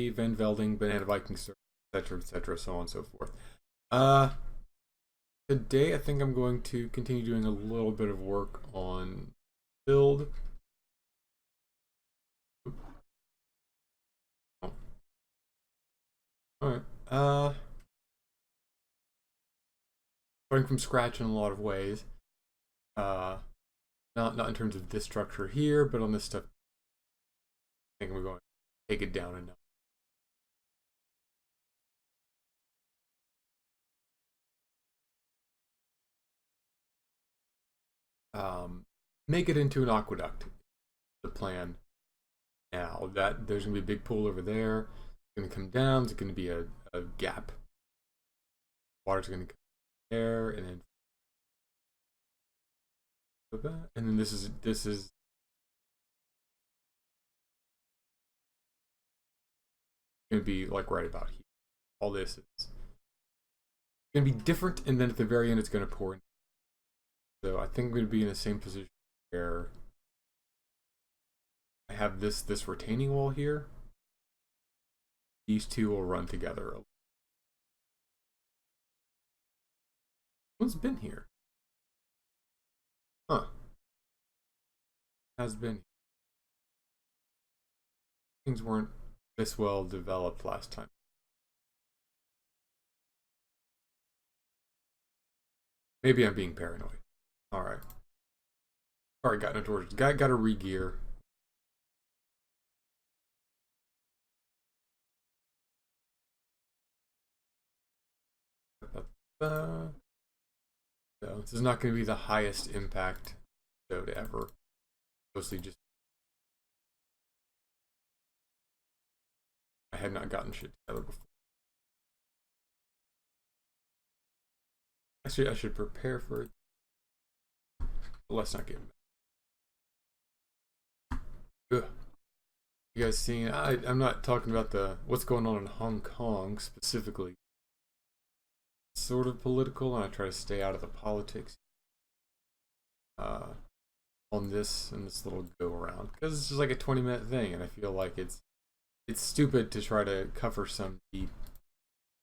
Van Velding, banana Viking, etc., so on and so forth. Today I think I'm going to continue doing a little bit of work on build. Oh. Alright. Starting from scratch in a lot of ways. Not in terms of this structure here, but on this stuff, I think we're going to take it down enough. Make it into an aqueduct. The plan now that there's gonna be a big pool over there. It's gonna come down. It's gonna be a gap. Water's gonna come there, and then this is gonna be like right about here. All this is gonna be different, and then at the very end, it's gonna pour in. So I think I'm gonna be in the same position where I have this retaining wall here. These two will run together. Who's been here? Huh. Has been. Things weren't this well developed last time. Maybe I'm being paranoid. Alright. Alright, got no torches. Got to re-gear. So this is not going to be the highest impact episode ever. Mostly just I had not gotten shit together before. Actually, I should prepare for it. But let's not get Ugh. You guys seeing? I'm not talking about what's going on in Hong Kong specifically. It's sort of political, and I try to stay out of the politics on this little go around because it's just like a 20-minute thing, and I feel like it's stupid to try to cover some deep,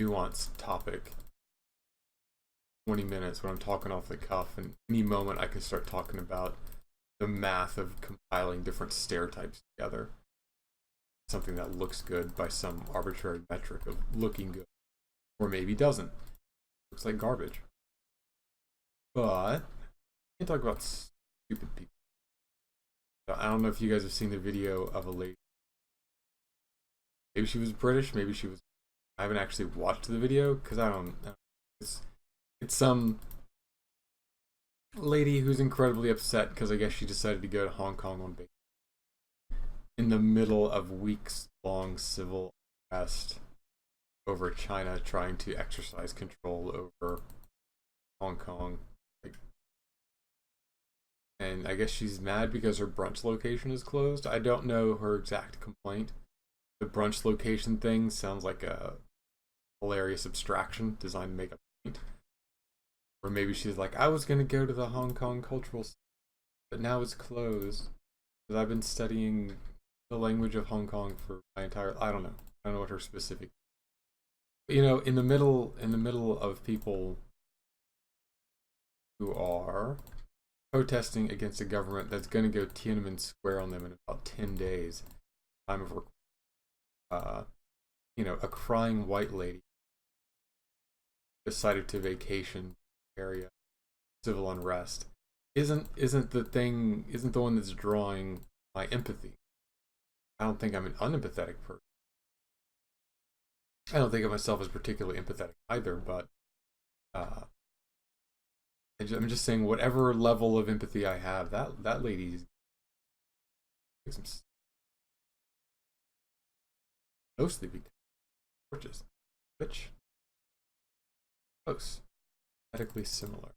nuanced topic 20 minutes when I'm talking off the cuff, and any moment I can start talking about the math of compiling different stair types together. Something that looks good by some arbitrary metric of looking good. Or maybe doesn't. Looks like garbage. But, I can't talk about stupid people. I don't know if you guys have seen the video of a lady. Maybe she was British, maybe she was... I haven't actually watched the video, because I don't know. It's some lady who's incredibly upset because I guess she decided to go to Hong Kong on vacation in the middle of weeks-long civil unrest over China trying to exercise control over Hong Kong. And I guess she's mad because her brunch location is closed. I don't know her exact complaint. The brunch location thing sounds like a hilarious abstraction designed to make a point. Or maybe she's like, I was going to go to the Hong Kong Cultural Center, but now it's closed. Because I've been studying the language of Hong Kong for my entire... I don't know what her specific... But, you know, in the middle of people who are protesting against a government that's going to go Tiananmen Square on them in about 10 days, time of you know, a crying white lady decided to vacation area, civil unrest isn't the one that's drawing my empathy. I don't think I'm an unempathetic person. I don't think of myself as particularly empathetic either, but I'm just saying whatever level of empathy I have, that lady's mostly because gorgeous, which close, medically similar.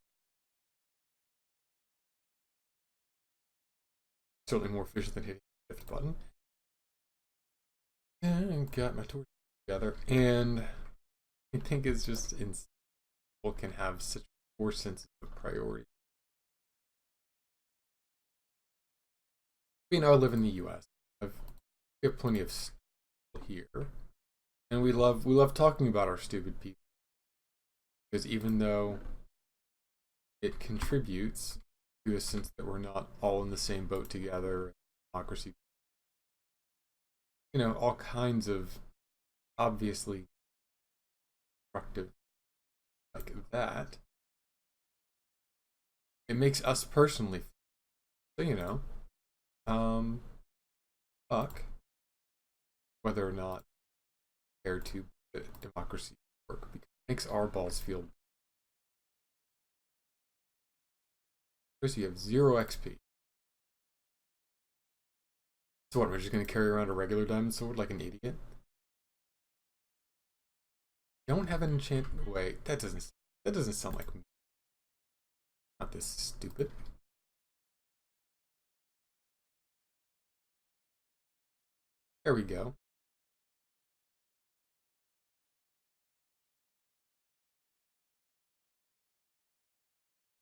Certainly more efficient than hitting the shift button. And got my torch together, and I think it's just insane. People can have such poor senses of priority. You know, I live in the U.S. We have plenty of here. And we love talking about our stupid people. Because even though it contributes to a sense that we're not all in the same boat together, democracy, all kinds of obviously destructive like that, it makes us personally so fuck whether or not care to democracy work, because it makes our balls feel. First, you have 0 XP. So what, we're just going to carry around a regular diamond sword like an idiot? Don't have an enchantment. Wait, that doesn't sound like me. Not this stupid. There we go.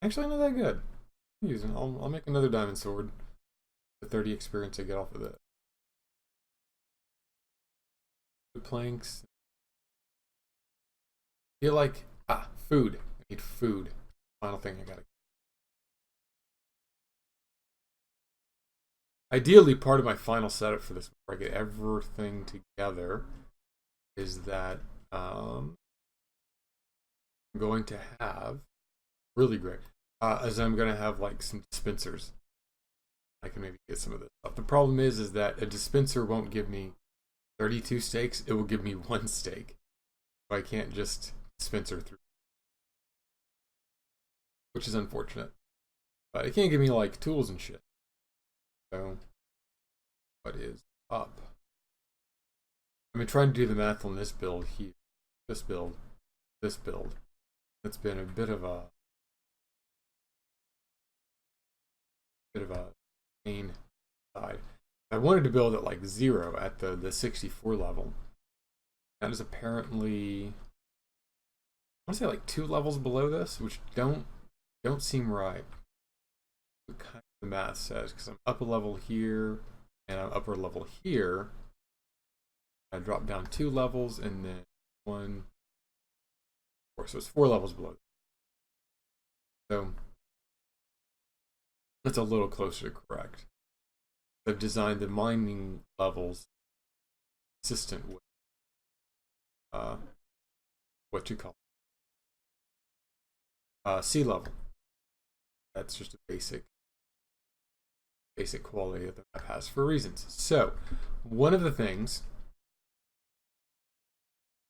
Actually, not that good. I'll make another diamond sword. The 30 experience I get off of it. The planks. I feel like food. I need food. Final thing I gotta. Ideally, part of my final setup for this, before I get everything together, is that I'm going to have really great. As I'm going to have like some dispensers. I can maybe get some of this stuff. The problem is that a dispenser won't give me 32 steaks. It will give me 1 steak. So I can't just dispenser through, which is unfortunate. But it can't give me like tools and shit. So, what is up? I've been trying to do the math on this build here. This build. It's been a bit of a pain side. I wanted to build at like 0 at the 64 level. That is apparently, I want to say like 2 levels below this, which don't seem right. What kind of the math says, because I'm up a level here and I'm upper level here. I drop down 2 levels and then 1, 4. So it's 4 levels below. So that's a little closer to correct. I've designed the mining levels consistent with what you call sea level. That's just a basic quality that the map has for reasons. So one of the things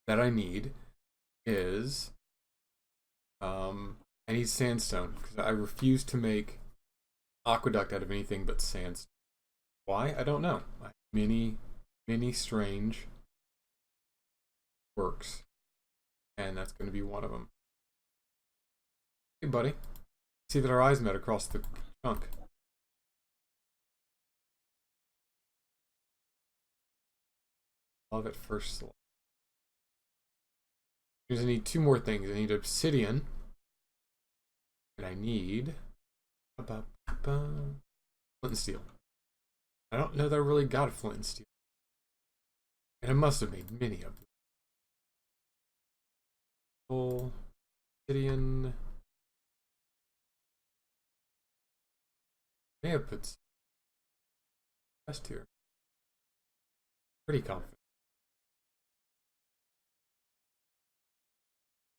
that I need is I need sandstone, because I refuse to make aqueduct out of anything but sandstone. Why? I don't know. Many strange works, and that's going to be one of them. Hey, buddy. See that our eyes met across the chunk. Love at first sight. Because I need 2 more things. I need obsidian, and I need flint and steel. I don't know that I really got a flint and steel, and I must have made many of them. Full obsidian. May have put rest here. Pretty confident.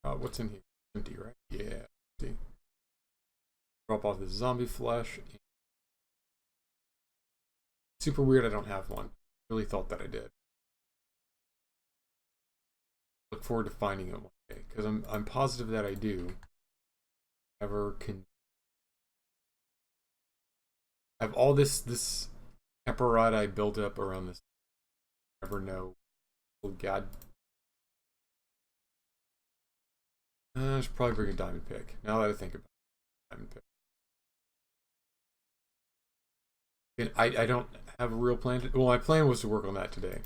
What's in here? Empty, right? Yeah. See. Drop off the zombie flesh. Super weird I don't have one. Really thought that I did. Look forward to finding it one day, because I'm positive that I do. Ever can have all this temperite I built up around this. Never know. Oh God. I should probably bring a diamond pick. Now that I think about it, diamond pick. I don't have a real plan to, well, my plan was to work on that today,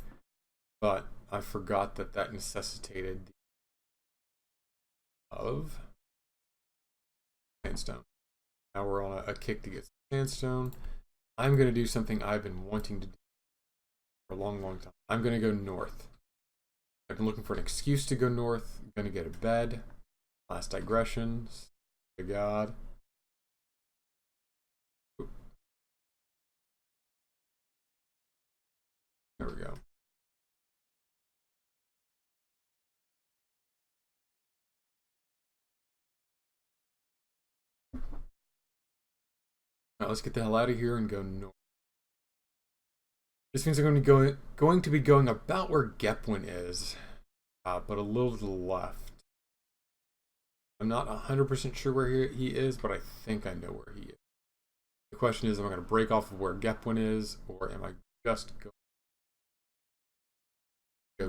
but I forgot that necessitated of sandstone. Now we're on a kick to get sandstone. I'm going to do something I've been wanting to do for a long, long time. I'm gonna go north. I've been looking for an excuse to go north. I'm gonna get a bed. Last digressions. To God. There we go. Now let's get the hell out of here and go north. This means I'm going to be going about where Gepwin is, but a little to the left. I'm not 100% sure where he is, but I think I know where he is. The question is, am I going to break off of where Gepwin is, or am I just go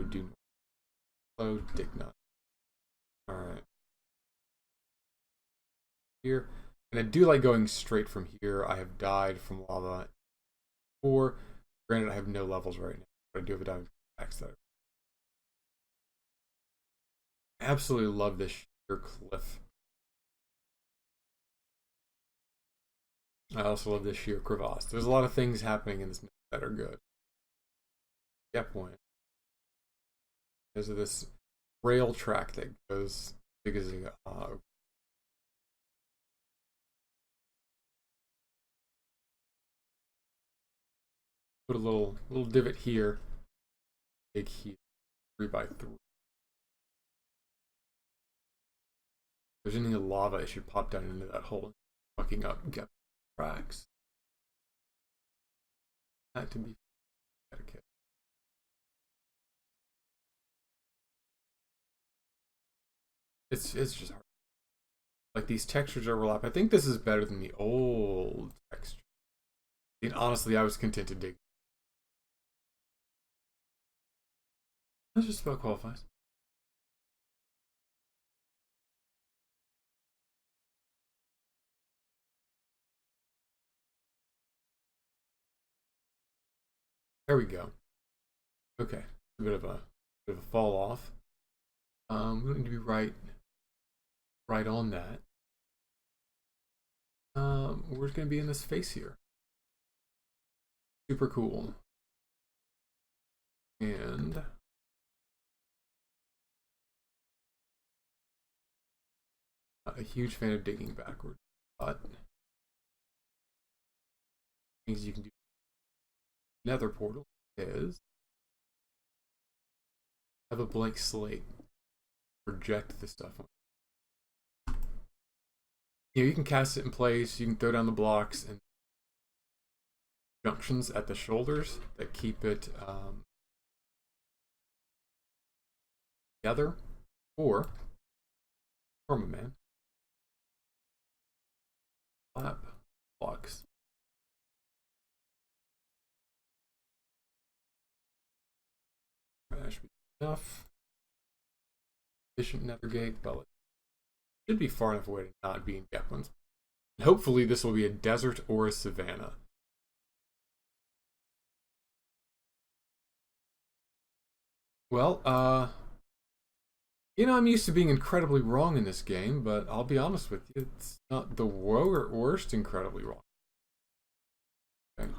do Hello, Dignut. Alright. Here. And I do like going straight from here. I have died from lava before. Granted, I have no levels right now, but I do have a diamond axe that I absolutely love this sheer cliff. I also love this sheer crevasse. There's a lot of things happening in this that are good. Point. Because of this rail track that goes zigzag. Put a little divot here. Big here. 3x3. If there's any lava, it should pop down into that hole, fucking up and get cracks. That to be etiquette. It's just hard. Like these textures overlap. I think this is better than the old texture. And honestly, I was content to dig. That just about qualifies. There we go. Okay, a bit of a fall off. We need to be right on that. We're gonna be in this face here. Super cool. And not a huge fan of digging backwards, but things you can do. Nether portal is have a blank slate. Project the stuff on. You can cast it in place. You can throw down the blocks and junctions at the shoulders that keep it together, or from a man flap blocks. That should be enough. Efficient nether gate, but it should be far enough away to not be in Gepwin's. Hopefully this will be a desert or a savanna. Well, you know, I'm used to being incredibly wrong in this game, but I'll be honest with you, it's not the worst incredibly wrong. Okay.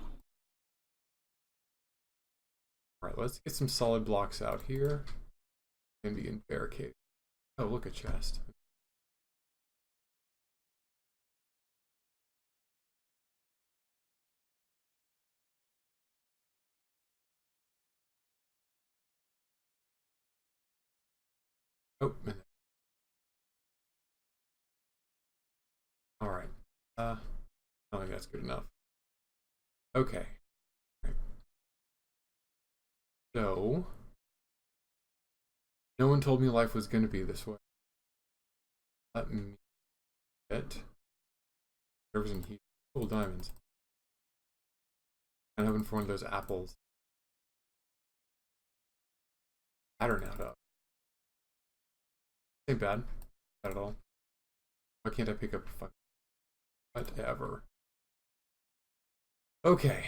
Alright, let's get some solid blocks out here and begin barricading. Oh, look, a chest. Oh, alright. I don't think that's good enough. Okay. Right. So, no one told me life was going to be this way. Let me get. There was some cool diamonds. I'm hoping for one of those apples. Pattern out of. Ain't bad. Not at all. Why can't I pick up fucking whatever? Okay.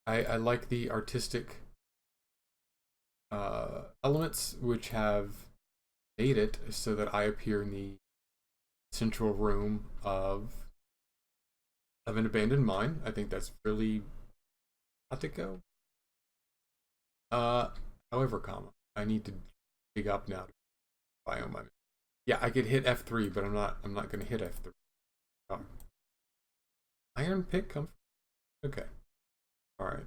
I like the artistic elements which have made it so that I appear in the central room of of an abandoned mine. I think that's really got to go. However, I need to dig up now to biome. Yeah, I could hit F3, but I'm not gonna hit F3. Oh. Iron pick comes. Okay. Alright.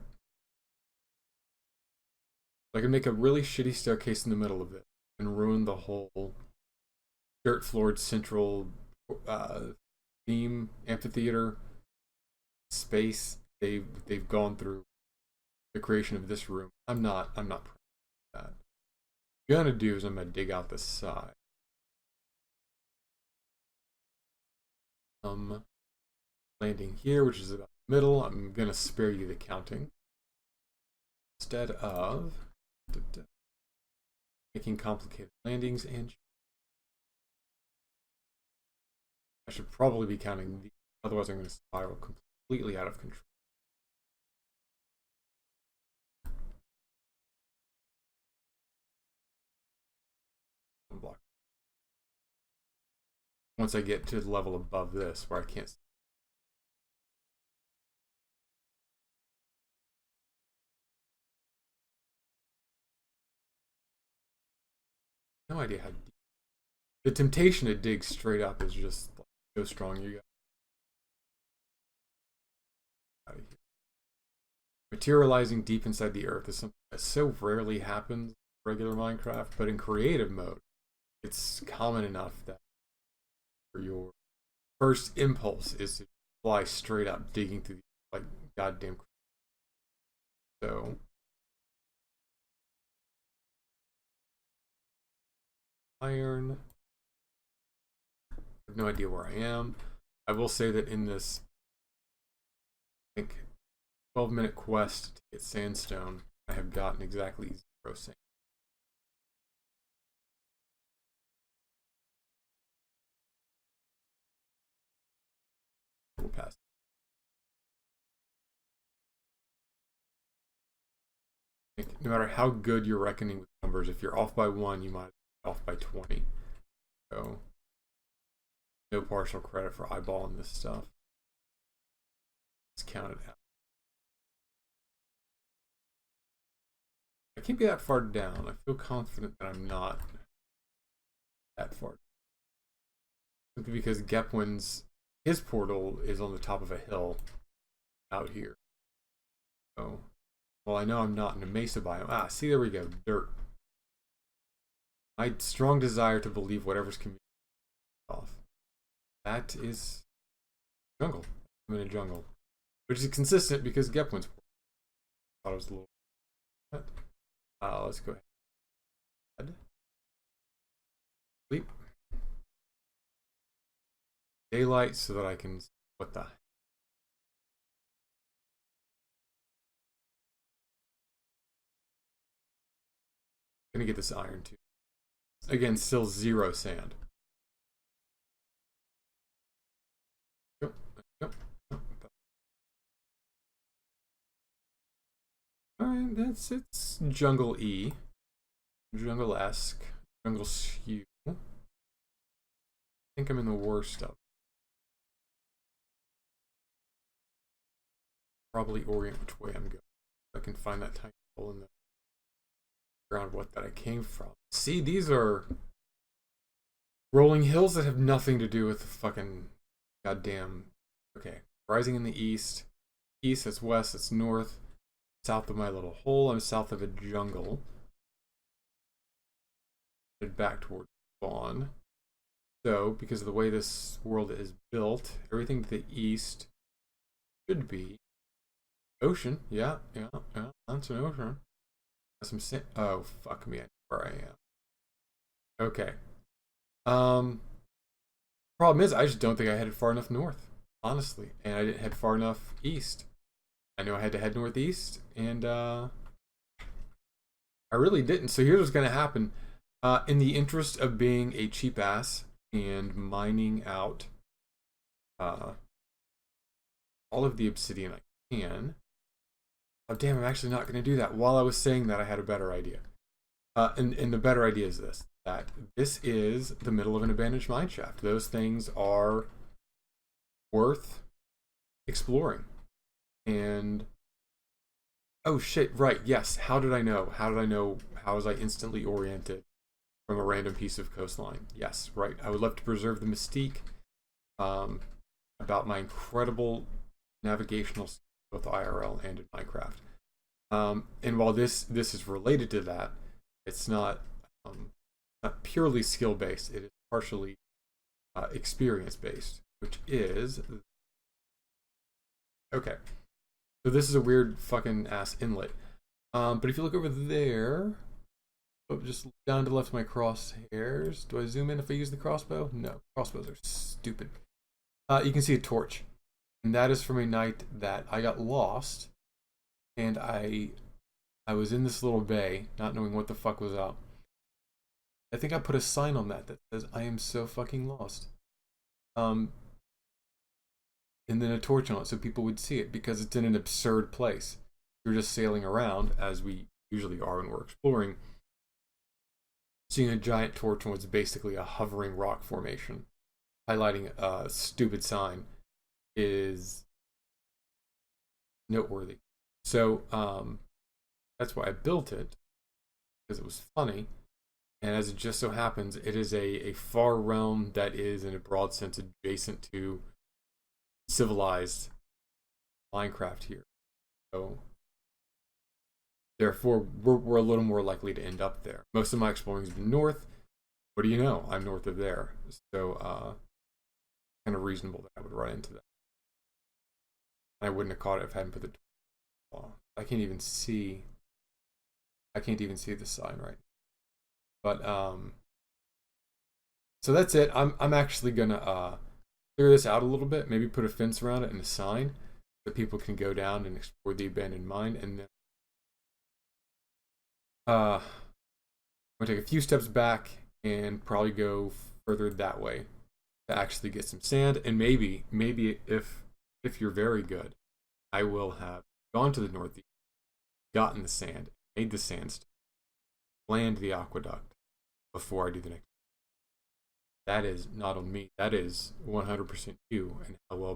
I can make a really shitty staircase in the middle of it and ruin the whole dirt floored central theme amphitheater space they've gone through the creation of this room. I'm not proud of that. What I'm gonna do is I'm gonna dig out the side. Landing here, which is about the middle. I'm gonna spare you the counting instead of making complicated landings. And I should probably be counting these, otherwise I'm going to spiral completely out of control. Block. Once I get to the level above this, where I can't see. No idea how deep. The temptation to dig straight up is just like, so strong. You got out of here. Materializing deep inside the earth is something that so rarely happens in regular Minecraft, but in creative mode, it's common enough that for your first impulse is to fly straight up, digging through like goddamn. So iron. I have no idea where I am. I will say that in this, I think, 12-minute quest to get sandstone, I have gotten exactly 0 sand. We'll pass. No matter how good you're reckoning with numbers, if you're off by 1, you might be off by 20. So, no partial credit for eyeballing this stuff. Let's count it out. I can't be that far down. I feel confident that I'm not that far. Simply because his portal is on the top of a hill out here. So, well, I know I'm not in a mesa biome. Ah, see, there we go. Dirt. My strong desire to believe whatever's communicated off. That is jungle. I'm in a jungle. Which is consistent because Gepwin's portal. I thought it was a little. Let's go ahead. Sleep. Daylight so that I can. What the? Gonna get this iron too. Again, still 0 sand. Yep. Alright, it's jungle E. Jungle-esque. Jungle skew. I think I'm in the worst of it. Probably orient which way I'm going. I can find that tiny hole in the ground what that I came from. See, these are rolling hills that have nothing to do with the fucking goddamn. Okay, rising in the east. East, that's west, that's north. South of my little hole, I'm south of a jungle. Headed back towards spawn. So, because of the way this world is built, everything to the east should be ocean. Yeah, that's an ocean. That's some sand. Oh, fuck me, I know where I am. Okay. Problem is, I just don't think I headed far enough north, honestly, and I didn't head far enough east. I know I had to head northeast, and I really didn't. So here's what's going to happen. In the interest of being a cheap ass and mining out all of the obsidian I can. Oh, damn, I'm actually not going to do that. While I was saying that, I had a better idea. And the better idea is this. That this is the middle of an abandoned mine shaft. Those things are worth exploring. And oh shit, right, yes. How did I know? How did I know? How was I instantly oriented from a random piece of coastline? Yes, right. I would love to preserve the mystique um, about my incredible navigational skills, both IRL and in Minecraft. And while this is related to that, it's not purely skill based. It is partially experience based, which is okay. So this is a weird fucking ass inlet. But if you look over there, oh, just down to the left of my crosshairs. Do I zoom in if I use the crossbow? No, crossbows are stupid. You can see a torch, and that is from a night that I got lost, and I was in this little bay, not knowing what the fuck was up. I think I put a sign on that says "I am so fucking lost," and then a torch on it so people would see it because it's in an absurd place. You're just sailing around as we usually are when we're exploring, seeing a giant torch on what's basically a hovering rock formation, highlighting a stupid sign, is noteworthy. So that's why I built it, because it was funny. And as it just so happens, it is a far realm that is, in a broad sense, adjacent to civilized Minecraft here. So therefore, we're a little more likely to end up there. Most of my exploring has been north. What do you know? I'm north of there. So kind of reasonable that I would run into that. I wouldn't have caught it if I hadn't put the door. I can't even see the sign right now. But so that's it. I'm actually gonna clear this out a little bit, maybe put a fence around it and a sign so people can go down and explore the abandoned mine, and then I'm gonna take a few steps back and probably go further that way to actually get some sand, and maybe if you're very good, I will have gone to the northeast, gotten the sand, made the sandstone, planned the aqueduct before I do the next. That is not on me. That is 100% you and how well